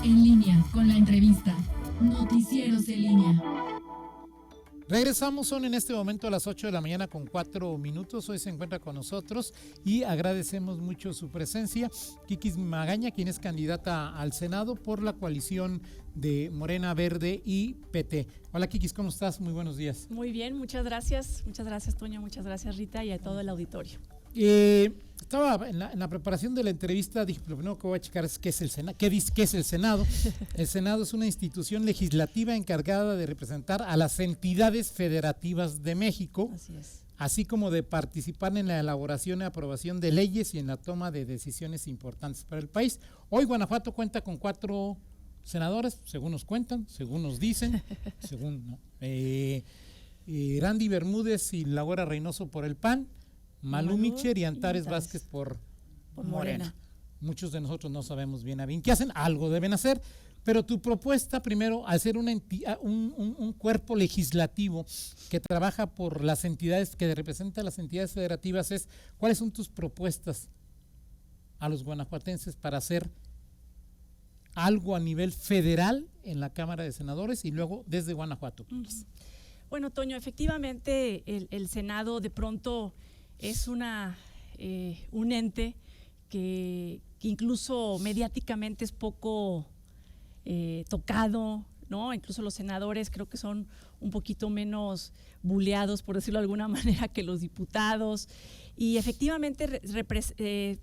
En línea con la entrevista. Noticieros en línea. Regresamos, son en este momento a las 8 de la mañana con 4 minutos. Hoy se encuentra con nosotros y agradecemos mucho su presencia. Kikis Magaña, quien es candidata al Senado por la coalición de Morena, Verde y PT. Hola Kikis, ¿cómo estás? Muy buenos días. Muy bien, muchas gracias. Muchas gracias, Toño. Muchas gracias, Rita, y a todo el auditorio. Estaba en la preparación de la entrevista, dije, lo primero que voy a checar es qué es el Senado. ¿Qué es el Senado? El Senado es una institución legislativa encargada de representar a las entidades federativas de México, así como de participar en la elaboración y aprobación de leyes y en la toma de decisiones importantes para el país. Hoy Guanajuato cuenta con 4 senadores, según nos cuentan, según nos dicen, según no. Randy Bermúdez y Laura Reynoso por el PAN, Malú Micher y Antares Vázquez por Morena. Muchos de nosotros no sabemos bien a bien qué hacen, algo deben hacer, pero tu propuesta primero, al ser un cuerpo legislativo que trabaja por las entidades, que representa a las entidades federativas, es ¿cuáles son tus propuestas a los guanajuatenses para hacer algo a nivel federal en la Cámara de Senadores y luego desde Guanajuato? Bueno, Toño, efectivamente el Senado de pronto es un ente que incluso mediáticamente es poco tocado, ¿no? Incluso los senadores creo que son un poquito menos buleados, por decirlo de alguna manera, que los diputados. Y efectivamente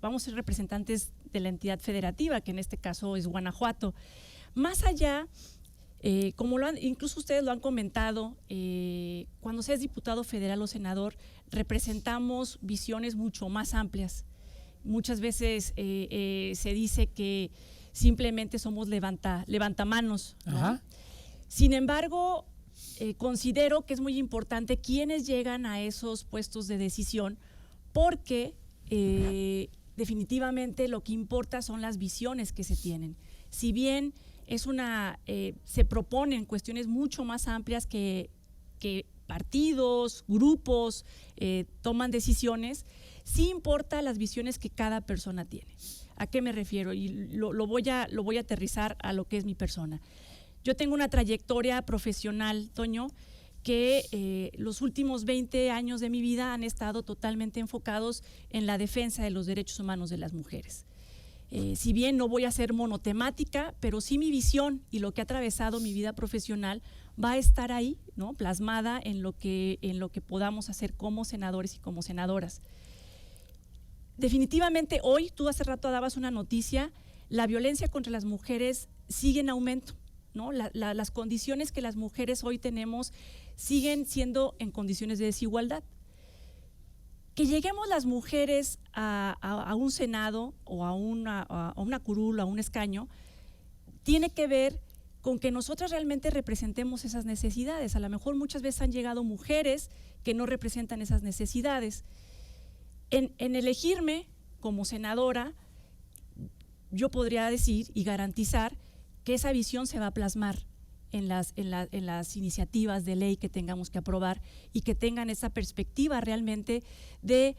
vamos a ser representantes de la entidad federativa, que en este caso es Guanajuato. Más allá, como incluso ustedes lo han comentado, cuando se es diputado federal o senador, representamos visiones mucho más amplias. Muchas veces se dice que simplemente somos levantamanos, ¿no? Ajá. Sin embargo, considero que es muy importante quienes llegan a esos puestos de decisión, porque definitivamente lo que importa son las visiones que se tienen. Si bien se proponen cuestiones mucho más amplias que partidos, grupos toman decisiones, sí importa las visiones que cada persona tiene. ¿A qué me refiero? Y lo voy a aterrizar a lo que es mi persona. Yo tengo una trayectoria profesional, Toño, que los últimos 20 años de mi vida han estado totalmente enfocados en la defensa de los derechos humanos de las mujeres. Si bien no voy a ser monotemática, pero sí mi visión y lo que ha atravesado mi vida profesional va a estar ahí, ¿no? Plasmada en lo que podamos hacer como senadores y como senadoras. Definitivamente hoy, tú hace rato dabas una noticia, la violencia contra las mujeres sigue en aumento, ¿no? Las condiciones que las mujeres hoy tenemos siguen siendo en condiciones de desigualdad. Que lleguemos las mujeres a un senado o a una curul, a un escaño, tiene que ver con que nosotras realmente representemos esas necesidades. A lo mejor muchas veces han llegado mujeres que no representan esas necesidades. En elegirme como senadora, yo podría decir y garantizar que esa visión se va a plasmar en las iniciativas de ley que tengamos que aprobar y que tengan esa perspectiva realmente de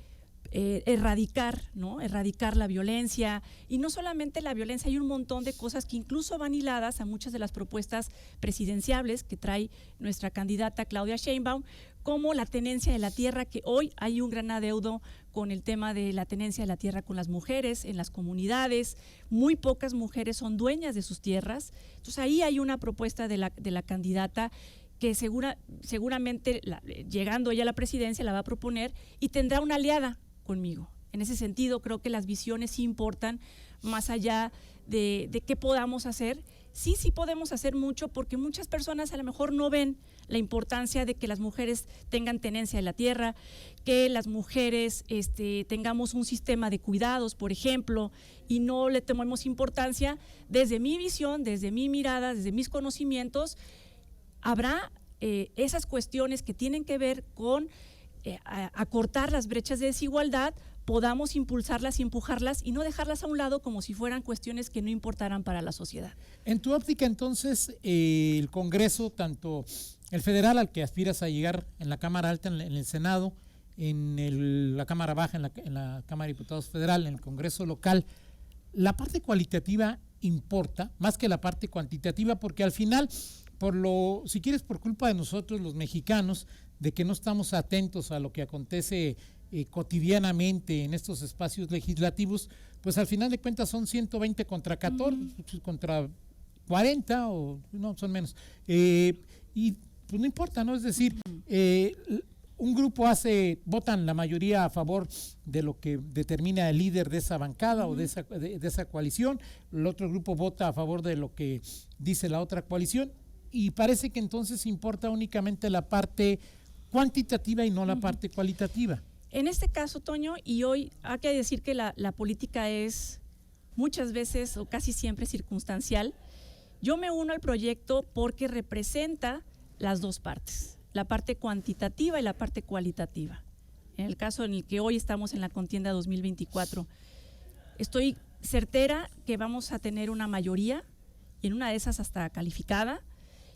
erradicar, ¿no? Erradicar la violencia, y no solamente la violencia, hay un montón de cosas que incluso van hiladas a muchas de las propuestas presidenciables que trae nuestra candidata Claudia Sheinbaum, como la tenencia de la tierra, que hoy hay un gran adeudo con el tema de la tenencia de la tierra con las mujeres en las comunidades. Muy pocas mujeres son dueñas de sus tierras. Entonces ahí hay una propuesta de la candidata que seguramente llegando ella a la presidencia la va a proponer y tendrá una aliada conmigo. En ese sentido creo que las visiones sí importan, más allá de qué podamos hacer. Sí podemos hacer mucho, porque muchas personas a lo mejor no ven la importancia de que las mujeres tengan tenencia de la tierra, que las mujeres tengamos un sistema de cuidados, por ejemplo, y no le tomemos importancia. Desde mi visión, desde mi mirada, desde mis conocimientos, habrá esas cuestiones que tienen que ver con acortar las brechas de desigualdad, podamos impulsarlas y empujarlas y no dejarlas a un lado como si fueran cuestiones que no importaran para la sociedad. En tu óptica, entonces, el Congreso, tanto el federal al que aspiras a llegar en la Cámara Alta, en el Senado, la Cámara Baja, en la Cámara de Diputados Federal, en el Congreso local, la parte cualitativa importa, más que la parte cuantitativa, porque al final, si quieres, por culpa de nosotros los mexicanos, de que no estamos atentos a lo que acontece cotidianamente en estos espacios legislativos, pues al final de cuentas son 120 contra 14, contra 40 o no, son menos. Y pues no importa, ¿no? Es decir, un grupo votan la mayoría a favor de lo que determina el líder de esa bancada o de esa coalición, el otro grupo vota a favor de lo que dice la otra coalición, y parece que entonces importa únicamente la parte cuantitativa y no la parte cualitativa. En este caso, Toño, y hoy hay que decir que la política es muchas veces o casi siempre circunstancial. Yo me uno al proyecto porque representa las dos partes, la parte cuantitativa y la parte cualitativa. En el caso en el que hoy estamos en la contienda 2024, estoy certera que vamos a tener una mayoría, y en una de esas hasta calificada,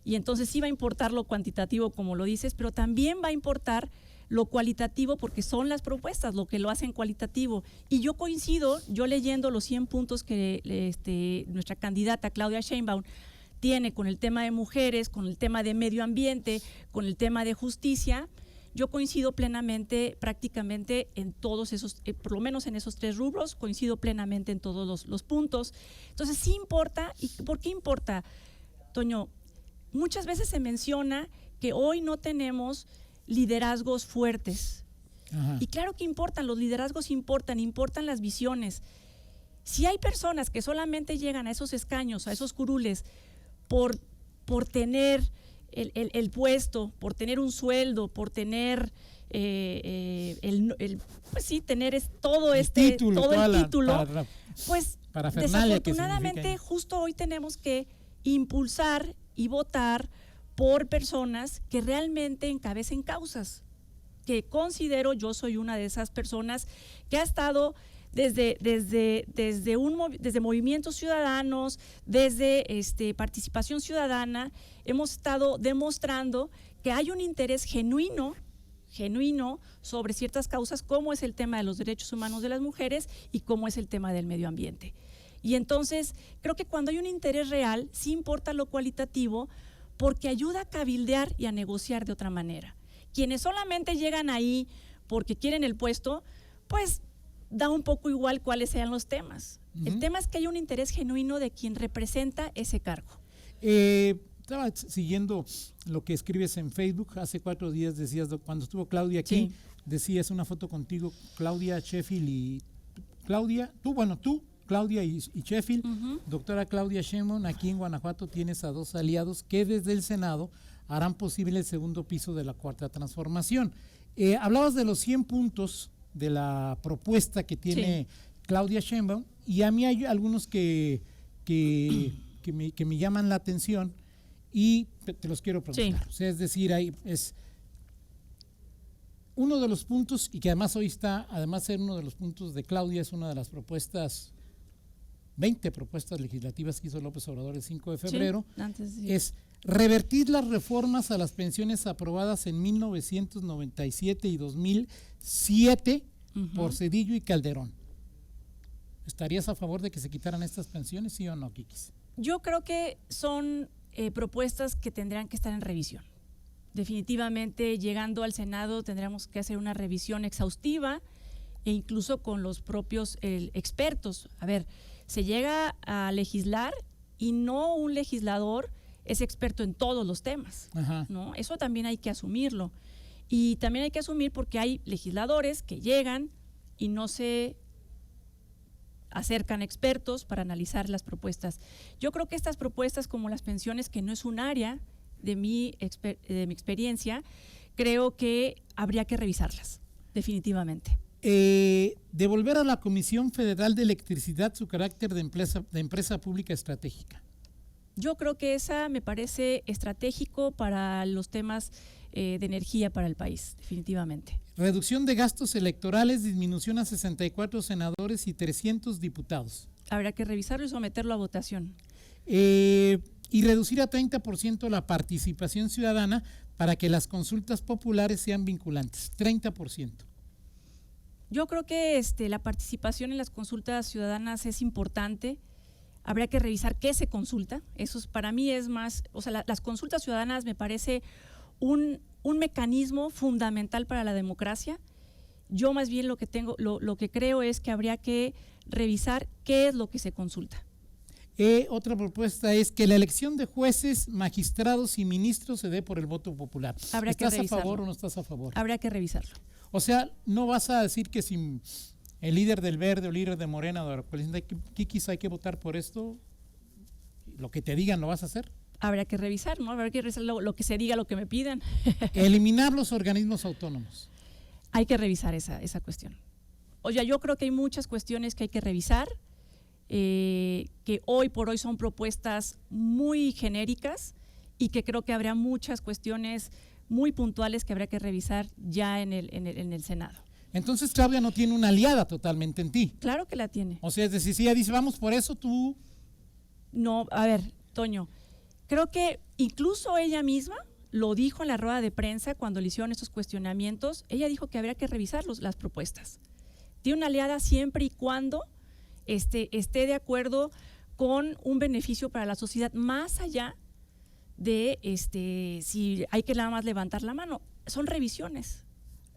y entonces sí va a importar lo cuantitativo, como lo dices, pero también va a importar lo cualitativo, porque son las propuestas lo que lo hacen cualitativo. Y yo coincido, yo leyendo los 100 puntos que nuestra candidata Claudia Sheinbaum tiene con el tema de mujeres, con el tema de medio ambiente, con el tema de justicia, yo coincido plenamente, prácticamente en todos esos, por lo menos en esos 3 rubros, coincido plenamente en todos los puntos. Entonces sí importa. ¿Y por qué importa, Toño? Muchas veces se menciona que hoy no tenemos liderazgos fuertes. Ajá. Y claro que importan, los liderazgos importan las visiones. Si hay personas que solamente llegan a esos escaños, a esos curules, por tener el puesto, por tener un sueldo, por tener pues sí, tener todo el título, pues desafortunadamente justo hoy tenemos que impulsar y votar por personas que realmente encabecen causas, que considero, yo soy una de esas personas que ha estado desde movimientos ciudadanos, desde participación ciudadana, hemos estado demostrando que hay un interés genuino sobre ciertas causas, como es el tema de los derechos humanos de las mujeres y como es el tema del medio ambiente. Y entonces creo que cuando hay un interés real, sí importa lo cualitativo, porque ayuda a cabildear y a negociar de otra manera. Quienes solamente llegan ahí porque quieren el puesto, pues da un poco igual cuáles sean los temas. El tema es que hay un interés genuino de quien representa ese cargo. Estaba siguiendo lo que escribes en Facebook. Hace 4 días decías, cuando estuvo Claudia aquí, decías una foto contigo, Claudia, Sheffield y Claudia, tú, Claudia y Sheffield. Doctora Claudia Sheinbaum, aquí en Guanajuato tienes a 2 aliados que desde el Senado harán posible el segundo piso de la Cuarta Transformación. Hablabas de los 100 puntos de la propuesta que tiene Claudia Sheinbaum, y a mí hay algunos que me llaman la atención y te los quiero preguntar. O sea, es decir, es uno de los puntos, y que además hoy está, además de ser uno de los puntos de Claudia, es una de las propuestas, 20 propuestas legislativas que hizo López Obrador el 5 de febrero, es revertir las reformas a las pensiones aprobadas en 1997 y 2007 por Zedillo y Calderón. ¿Estarías a favor de que se quitaran estas pensiones, sí o no, Kikis? Yo creo que son propuestas que tendrán que estar en revisión. Definitivamente, llegando al Senado tendremos que hacer una revisión exhaustiva e incluso con los propios expertos. A ver, se llega a legislar y no un legislador es experto en todos los temas, ¿no? Eso también hay que asumirlo. Y también hay que asumir porque hay legisladores que llegan y no se acercan expertos para analizar las propuestas. Yo creo que estas propuestas, como las pensiones, que no es un área de mi experiencia, creo que habría que revisarlas, definitivamente. Devolver a la Comisión Federal de Electricidad su carácter de empresa pública estratégica. Yo creo que esa me parece estratégico para los temas de energía para el país, definitivamente. Reducción de gastos electorales, disminución a 64 senadores y 300 diputados. Habrá que revisarlo y someterlo a votación. Y reducir a 30% la participación ciudadana para que las consultas populares sean vinculantes, 30%. Yo creo que la participación en las consultas ciudadanas es importante. habría que revisar qué se consulta. Eso para mí es más, o sea, las consultas ciudadanas me parece un mecanismo fundamental para la democracia. Yo más bien lo que creo es que habría que revisar qué es lo que se consulta. Otra propuesta es que la elección de jueces, magistrados y ministros se dé por el voto popular. ¿Estás a favor o no estás a favor? Habría que revisarlo. O sea, no vas a decir que si el líder del Verde o líder de Morena o de la coalición de Kikis hay que votar por esto, lo que te digan lo vas a hacer. Habría que revisar, ¿no? Habría que revisar lo que se diga, lo que me pidan. Eliminar los organismos autónomos. Hay que revisar esa cuestión. O sea, yo creo que hay muchas cuestiones que hay que revisar, que hoy por hoy son propuestas muy genéricas y que creo que habría muchas cuestiones muy puntuales que habría que revisar ya en el Senado. Entonces Claudia no tiene una aliada totalmente en ti. Claro que la tiene. O sea, es decir, si ella dice vamos por eso, tú… No, a ver, Toño, creo que incluso ella misma lo dijo en la rueda de prensa cuando le hicieron estos cuestionamientos. Ella dijo que habría que revisar las propuestas. Tiene una aliada siempre y cuando esté de acuerdo con un beneficio para la sociedad, más allá de si hay que nada más levantar la mano. Son revisiones.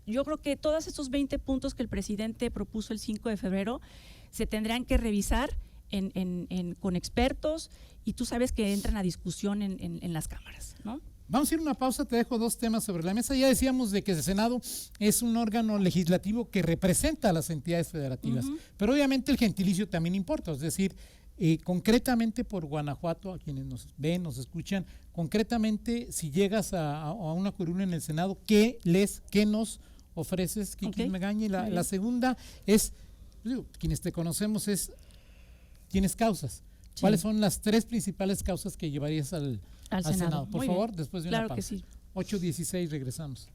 Yo creo que todos estos 20 puntos que el presidente propuso el 5 de febrero se tendrán que revisar con expertos, y tú sabes que entran a discusión en las cámaras, ¿no? Vamos a ir a una pausa, te dejo dos temas sobre la mesa. Ya decíamos de que el Senado es un órgano legislativo que representa a las entidades federativas, pero obviamente el gentilicio también importa, es decir, concretamente por Guanajuato, a quienes nos ven, nos escuchan, concretamente si llegas a una curul en el Senado, ¿qué nos ofreces, Kikis Magaña? Y la segunda es, quienes te conocemos tienes causas. Sí. ¿Cuáles son las 3 principales causas que llevarías al Senado? Por favor, después de una pausa. Claro que sí. 8:16, regresamos.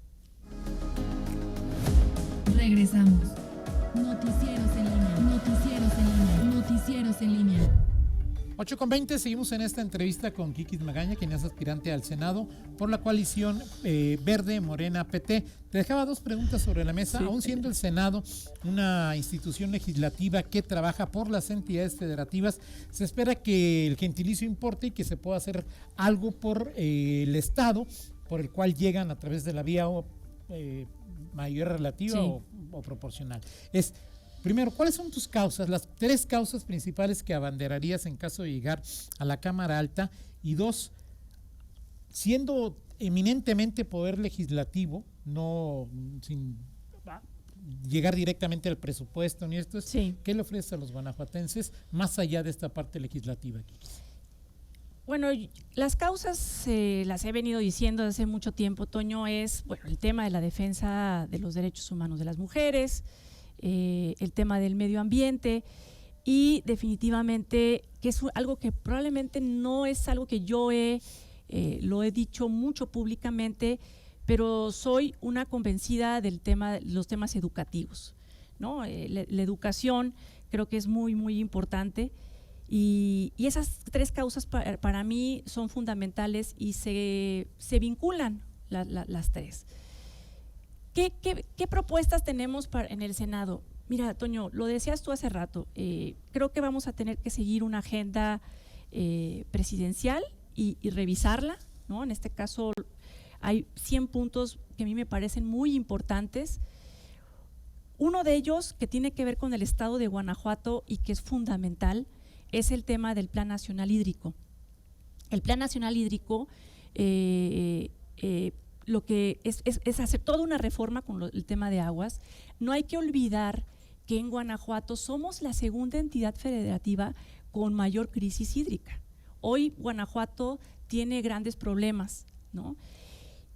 Regresamos. Noticieros en línea. Noticieros en línea. Noticieros en línea. 8:20, seguimos en esta entrevista con Kikis Magaña, quien es aspirante al Senado por la coalición Verde, Morena, PT. Te dejaba 2 preguntas sobre la mesa. Sí. Aún siendo el Senado una institución legislativa que trabaja por las entidades federativas, se espera que el gentilicio importe y que se pueda hacer algo por el Estado, por el cual llegan a través de la vía mayoría relativa o proporcional. Primero, ¿cuáles son tus causas, las 3 causas principales que abanderarías en caso de llegar a la Cámara Alta? Y 2, siendo eminentemente poder legislativo, no sin llegar directamente al presupuesto ni esto, ¿qué le ofreces a los guanajuatenses más allá de esta parte legislativa? Bueno, las causas las he venido diciendo desde hace mucho tiempo, Toño, es el tema de la defensa de los derechos humanos de las mujeres, el tema del medio ambiente, y definitivamente que es algo que probablemente no es algo que yo lo he dicho mucho públicamente, pero soy una convencida del tema, los temas educativos, ¿no? La educación creo que es muy, muy importante, y esas 3 causas para mí son fundamentales y se vinculan las 3. ¿Qué propuestas tenemos en el Senado? Mira, Toño, lo decías tú hace rato, creo que vamos a tener que seguir una agenda presidencial y revisarla, ¿no? En este caso hay 100 puntos que a mí me parecen muy importantes. Uno de ellos, que tiene que ver con el estado de Guanajuato y que es fundamental, es el tema del Plan Nacional Hídrico. El Plan Nacional Hídrico lo que es hacer toda una reforma con el tema de aguas. No hay que olvidar que en Guanajuato somos la segunda entidad federativa con mayor crisis hídrica. Hoy Guanajuato tiene grandes problemas, ¿no?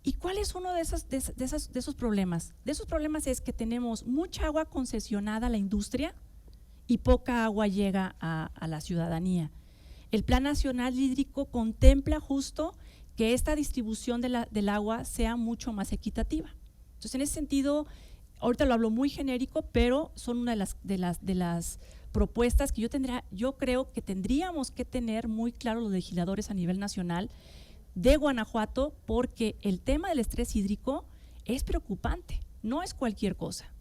¿Y cuál es uno de esos problemas? De esos problemas es que tenemos mucha agua concesionada a la industria y poca agua llega a la ciudadanía. El Plan Nacional Hídrico contempla justo que esta distribución del agua sea mucho más equitativa. Entonces, en ese sentido, ahorita lo hablo muy genérico, pero son una de las propuestas que yo creo que tendríamos que tener muy claro los legisladores a nivel nacional de Guanajuato, porque el tema del estrés hídrico es preocupante, no es cualquier cosa.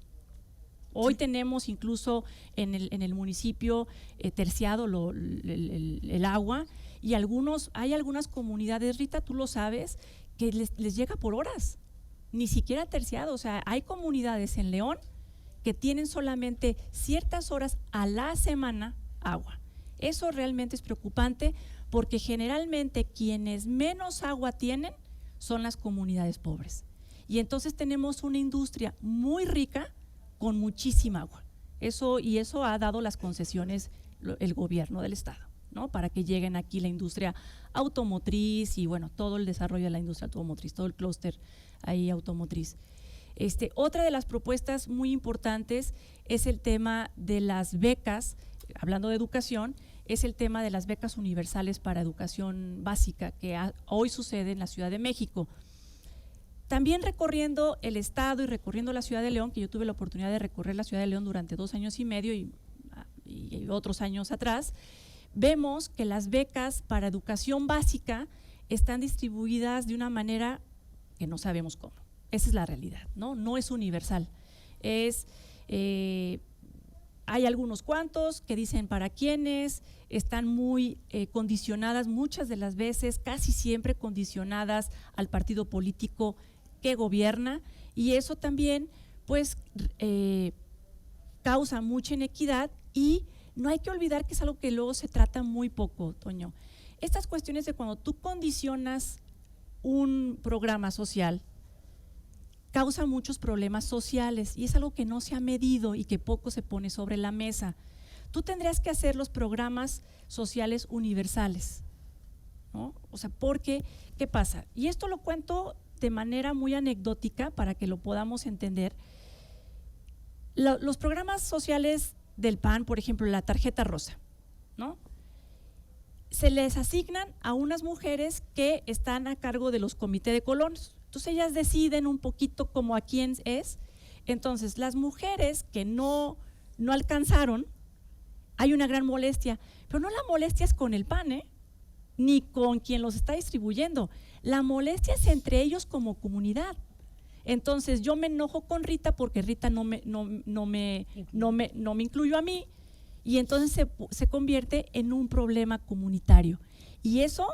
Hoy tenemos incluso en el municipio terciado el agua, y hay algunas comunidades, Rita, tú lo sabes, que les llega por horas, ni siquiera terciado. O sea, hay comunidades en León que tienen solamente ciertas horas a la semana agua. Eso realmente es preocupante, porque generalmente quienes menos agua tienen son las comunidades pobres. Y entonces tenemos una industria muy rica con muchísima agua. Eso ha dado las concesiones el gobierno del estado, ¿no? Para que lleguen aquí la industria automotriz y bueno, todo el desarrollo de la industria automotriz, todo el clúster ahí automotriz. Otra de las propuestas muy importantes es el tema de las becas, hablando de educación, es el tema de las becas universales para educación básica que hoy sucede en la Ciudad de México. También recorriendo el estado y recorriendo la Ciudad de León, que yo tuve la oportunidad de recorrer la Ciudad de León durante 2 años y medio y otros años atrás, vemos que las becas para educación básica están distribuidas de una manera que no sabemos cómo. Esa es la realidad, ¿no? No es universal. Hay algunos cuantos que dicen para quiénes, están muy condicionadas muchas de las veces, casi siempre condicionadas al partido político que gobierna, y eso también pues causa mucha inequidad. Y no hay que olvidar que es algo que luego se trata muy poco, Toño. Estas cuestiones de cuando tú condicionas un programa social, causa muchos problemas sociales, y es algo que no se ha medido y que poco se pone sobre la mesa. Tú tendrías que hacer los programas sociales universales, ¿no? O sea, porque, ¿qué pasa? Y esto lo cuento de manera muy anecdótica para que lo podamos entender. Los programas sociales del PAN, por ejemplo, la tarjeta rosa, ¿no? Se les asignan a unas mujeres que están a cargo de los comités de colonos. Entonces ellas deciden un poquito como a quién es. Entonces las mujeres que no alcanzaron, hay una gran molestia, pero no la molestia es con el PAN, ni con quien los está distribuyendo. La molestia es entre ellos como comunidad. Entonces yo me enojo con Rita porque Rita no me incluyó a mí, y entonces se convierte en un problema comunitario. Y eso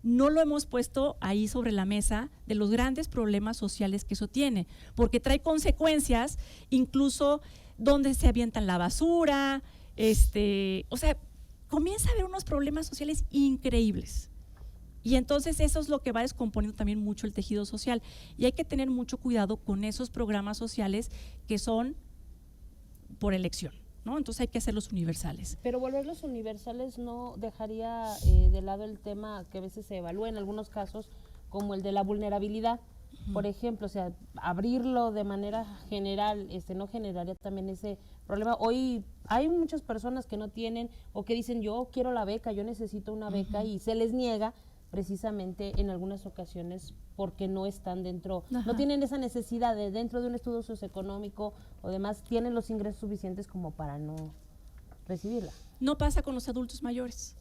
no lo hemos puesto ahí sobre la mesa, de los grandes problemas sociales que eso tiene, porque trae consecuencias, incluso donde se avientan la basura, o sea, comienza a haber unos problemas sociales increíbles. Y entonces eso es lo que va descomponiendo también mucho el tejido social, y hay que tener mucho cuidado con esos programas sociales que son por elección, ¿no? Entonces hay que hacerlos universales. Pero volverlos universales no dejaría de lado el tema que a veces se evalúa en algunos casos, como el de la vulnerabilidad. Por ejemplo, o sea, abrirlo de manera general no generaría también ese problema. Hoy hay muchas personas que no tienen, o que dicen yo quiero la beca, yo necesito una beca, y se les niega precisamente en algunas ocasiones porque no están dentro, no tienen esa necesidad de dentro de un estudio socioeconómico o demás, tienen los ingresos suficientes como para no recibirla. No pasa con los adultos mayores,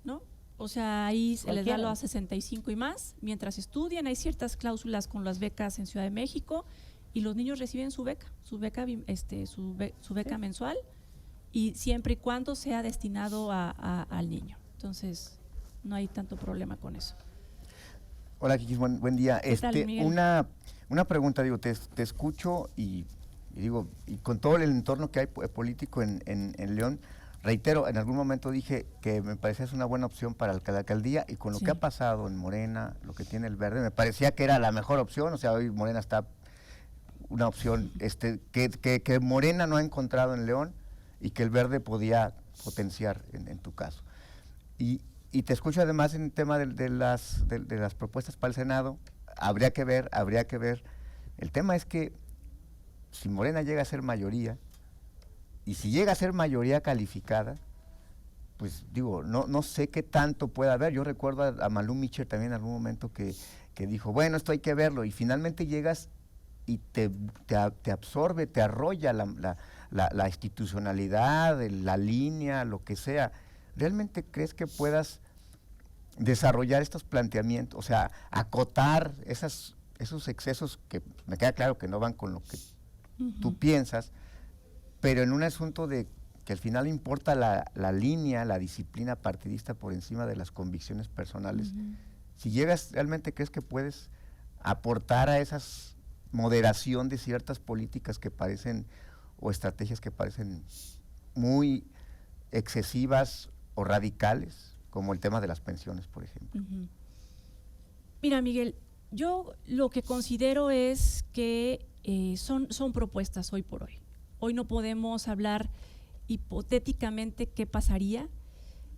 ¿no? O sea, ahí se les da los 65 y más, mientras estudian. Hay ciertas cláusulas con las becas en Ciudad de México, y los niños reciben su beca mensual, y siempre y cuando sea destinado al niño. Entonces no hay tanto problema con eso. Hola, Kikis, buen día. ¿Qué tal, Miguel? Una pregunta, digo, te escucho y digo, y con todo el entorno que hay político en León, reitero, en algún momento dije que me parecía es una buena opción para la alcaldía, y con lo que ha pasado en Morena, lo que tiene el Verde, me parecía que era la mejor opción. O sea, hoy Morena está una opción que Morena no ha encontrado en León y que el Verde podía potenciar en tu caso. Y te escucho además en el tema de las propuestas para el Senado. Habría que ver. El tema es que si Morena llega a ser mayoría, y si llega a ser mayoría calificada, pues digo, no sé qué tanto pueda haber. Yo recuerdo a Malú Micher también en algún momento que dijo, bueno, esto hay que verlo, y finalmente llegas y te absorbe, te arrolla la institucionalidad, la línea, lo que sea. ¿Realmente crees que puedas desarrollar estos planteamientos, o sea, acotar esos excesos que me queda claro que no van con lo que tú piensas, pero en un asunto de que al final importa la línea, la disciplina partidista por encima de las convicciones personales. Si llegas, ¿realmente crees que puedes aportar a esas moderación de ciertas políticas que parecen, o estrategias que parecen muy excesivas o radicales, como el tema de las pensiones, por ejemplo? Mira, Miguel, yo lo que considero es que son propuestas hoy por hoy. Hoy no podemos hablar hipotéticamente qué pasaría.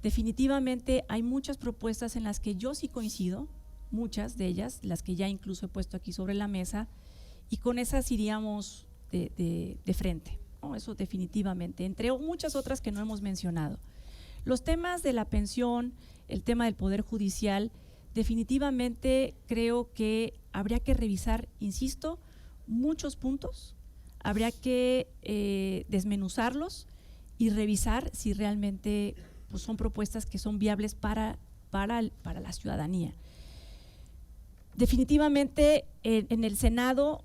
Definitivamente hay muchas propuestas en las que yo sí coincido, muchas de ellas, las que ya incluso he puesto aquí sobre la mesa, y con esas iríamos de frente, ¿no? Eso definitivamente, entre muchas otras que no hemos mencionado. Los temas de la pensión, el tema del Poder Judicial, definitivamente creo que habría que revisar, insisto, muchos puntos, habría que desmenuzarlos y revisar si realmente pues, son propuestas que son viables para la ciudadanía. Definitivamente en el Senado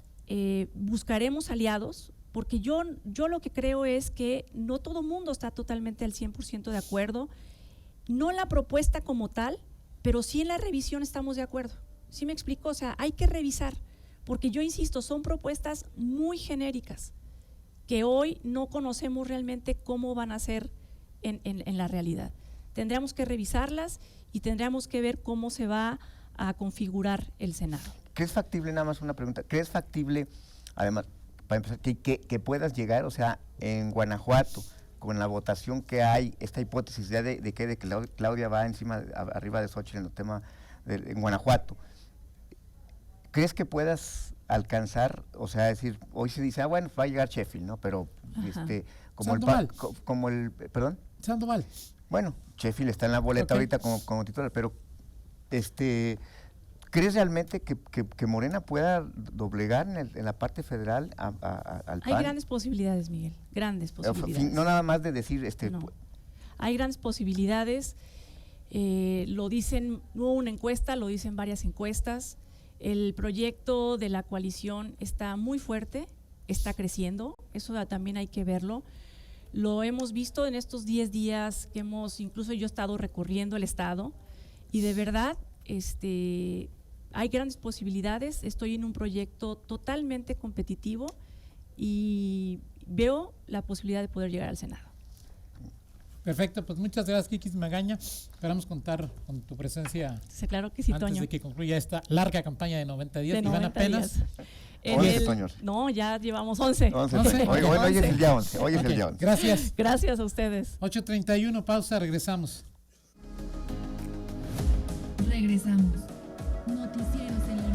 buscaremos aliados, porque yo lo que creo es que no todo mundo está totalmente al 100% de acuerdo, no en la propuesta como tal, pero sí en la revisión estamos de acuerdo. ¿Sí me explico? O sea, hay que revisar, porque yo insisto, son propuestas muy genéricas, que hoy no conocemos realmente cómo van a ser en la realidad. Tendríamos que revisarlas y tendríamos que ver cómo se va a configurar el Senado. ¿Crees factible, nada más una pregunta, crees factible, además, para empezar, que puedas llegar, o sea, en Guanajuato, con la votación que hay, esta hipótesis ya de que Claudia va arriba de Xóchitl en el tema en Guanajuato, ¿crees que puedas alcanzar, o sea, decir, hoy se dice, bueno, va a llegar Sheffield, ¿no? Pero perdón. Sandoval. Bueno, Sheffield está en la boleta ahorita como titular, pero ¿crees realmente que Morena pueda doblegar en la parte federal al PAN? Hay grandes posibilidades, Miguel, grandes posibilidades. No nada más de decir… No. Hay grandes posibilidades, lo dicen, no una encuesta, lo dicen varias encuestas. El proyecto de la coalición está muy fuerte, está creciendo, eso también hay que verlo. Lo hemos visto en estos 10 días que incluso yo he estado recorriendo el estado y de verdad hay grandes posibilidades. Estoy en un proyecto totalmente competitivo y veo la posibilidad de poder llegar al Senado. Perfecto, pues muchas gracias, Kikis Magaña. Esperamos contar con tu presencia. Sí, claro que sí, antes Toño. de que concluya esta larga campaña de 90 días. De y van 90 apenas… días. 11, Toño. No, ya llevamos 11. 11. 11. Hoy es el día 11. Hoy es Ok, el día 11. Gracias. Gracias a ustedes. 8:31, pausa, regresamos. Regresamos. Noticieros en línea.